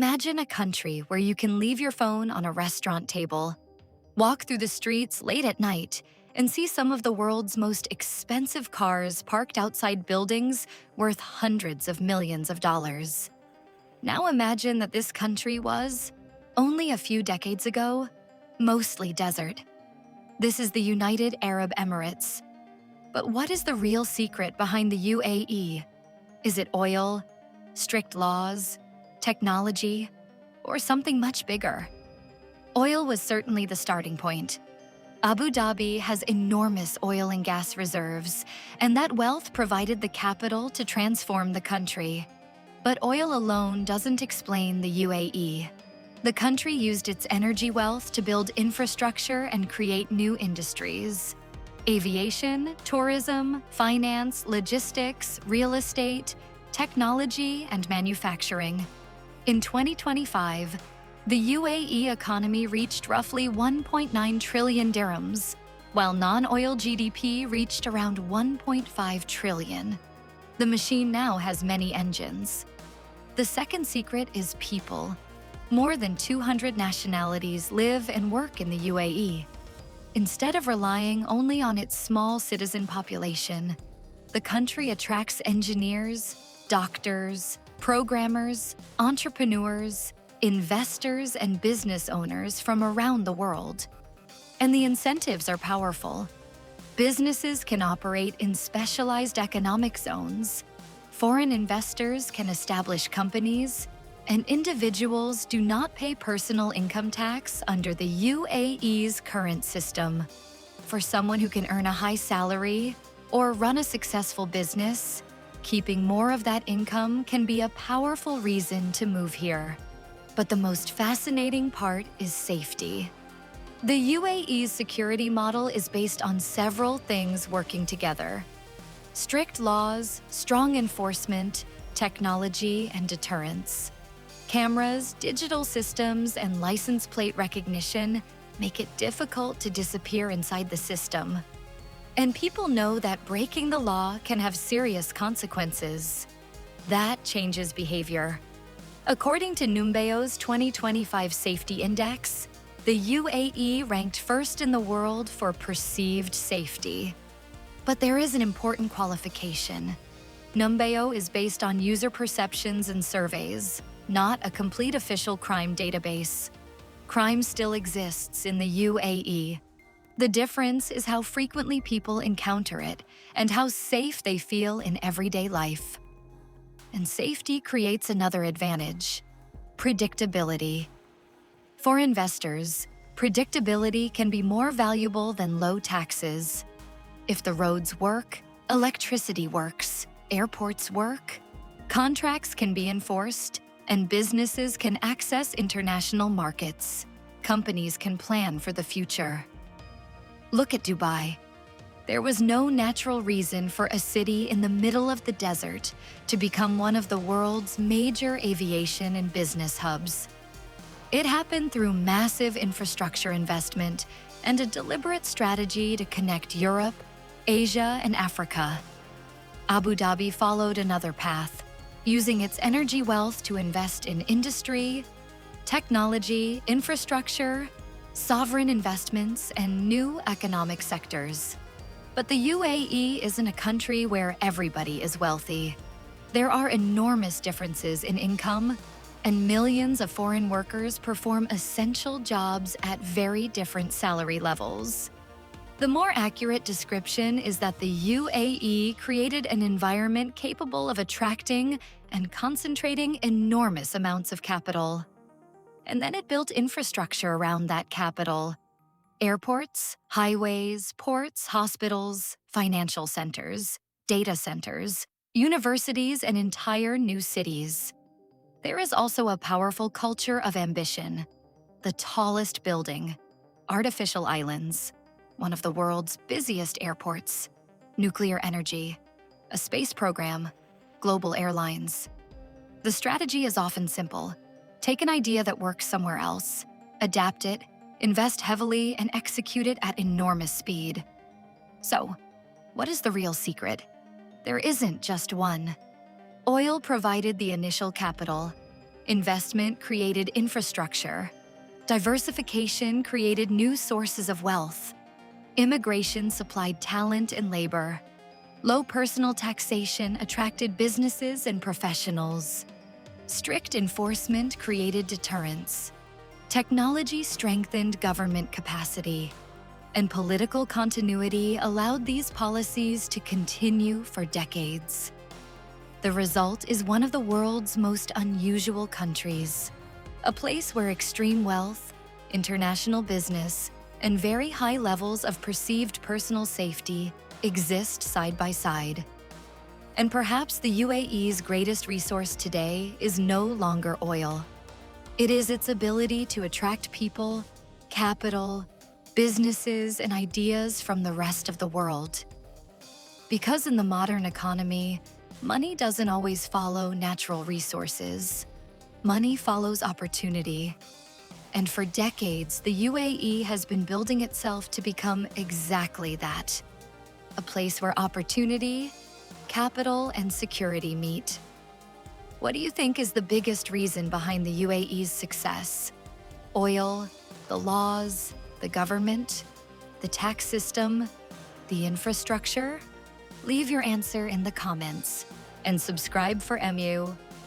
Imagine a country where you can leave your phone on a restaurant table, walk through the streets late at night, and see some of the world's most expensive cars parked outside buildings worth hundreds of millions of dollars. Now imagine that this country was, only a few decades ago, mostly desert. This is the United Arab Emirates. But what is the real secret behind the UAE? Is it oil, strict laws, technology, or something much bigger? Oil was certainly the starting point. Abu Dhabi has enormous oil and gas reserves, and that wealth provided the capital to transform the country. But oil alone doesn't explain the UAE. The country used its energy wealth to build infrastructure and create new industries. Aviation, tourism, finance, logistics, real estate, technology, and manufacturing. In 2025, the UAE economy reached roughly 1.9 trillion dirhams, while non-oil GDP reached around 1.5 trillion. The machine now has many engines. The second secret is people. More than 200 nationalities live and work in the UAE. Instead of relying only on its small citizen population, the country attracts engineers, doctors, programmers, entrepreneurs, investors, and business owners from around the world. And the incentives are powerful. Businesses can operate in specialized economic zones. Foreign investors can establish companies, and individuals do not pay personal income tax under the UAE's current system. For someone who can earn a high salary or run a successful business, keeping more of that income can be a powerful reason to move here. But the most fascinating part is safety. The UAE's security model is based on several things working together: strict laws, strong enforcement, technology, and deterrence. Cameras, digital systems, and license plate recognition make it difficult to disappear inside the system. And people know that breaking the law can have serious consequences. That changes behavior. According to Numbeo's 2025 Safety Index, the UAE ranked first in the world for perceived safety. But there is an important qualification. Numbeo is based on user perceptions and surveys, not a complete official crime database. Crime still exists in the UAE. The difference is how frequently people encounter it and how safe they feel in everyday life. And safety creates another advantage: predictability. For investors, predictability can be more valuable than low taxes. If the roads work, electricity works, airports work, contracts can be enforced, and businesses can access international markets. Companies can plan for the future. Look at Dubai. There was no natural reason for a city in the middle of the desert to become one of the world's major aviation and business hubs. It happened through massive infrastructure investment and a deliberate strategy to connect Europe, Asia, and Africa. Abu Dhabi followed another path, using its energy wealth to invest in industry, technology, infrastructure, sovereign investments, and new economic sectors. But the UAE isn't a country where everybody is wealthy. There are enormous differences in income, and millions of foreign workers perform essential jobs at very different salary levels. The more accurate description is that the UAE created an environment capable of attracting and concentrating enormous amounts of capital. And then it built infrastructure around that capital: airports, highways, ports, hospitals, financial centers, data centers, universities, and entire new cities. There is also a powerful culture of ambition: the tallest building, artificial islands, one of the world's busiest airports, nuclear energy, a space program, global airlines. The strategy is often simple: take an idea that works somewhere else, adapt it, invest heavily, and execute it at enormous speed. So, what is the real secret? There isn't just one. Oil provided the initial capital. Investment created infrastructure. Diversification created new sources of wealth. Immigration supplied talent and labor. Low personal taxation attracted businesses and professionals. Strict enforcement created deterrence. Technology strengthened government capacity. And political continuity allowed these policies to continue for decades. The result is one of the world's most unusual countries, a place where extreme wealth, international business, and very high levels of perceived personal safety exist side by side. And perhaps the UAE's greatest resource today is no longer oil. It is its ability to attract people, capital, businesses, and ideas from the rest of the world. Because in the modern economy, money doesn't always follow natural resources. Money follows opportunity. And for decades, the UAE has been building itself to become exactly that. A place where opportunity, capital, and security meet. What do you think is the biggest reason behind the UAE's success? Oil, the laws, the government, the tax system, the infrastructure? Leave your answer in the comments and subscribe for MU.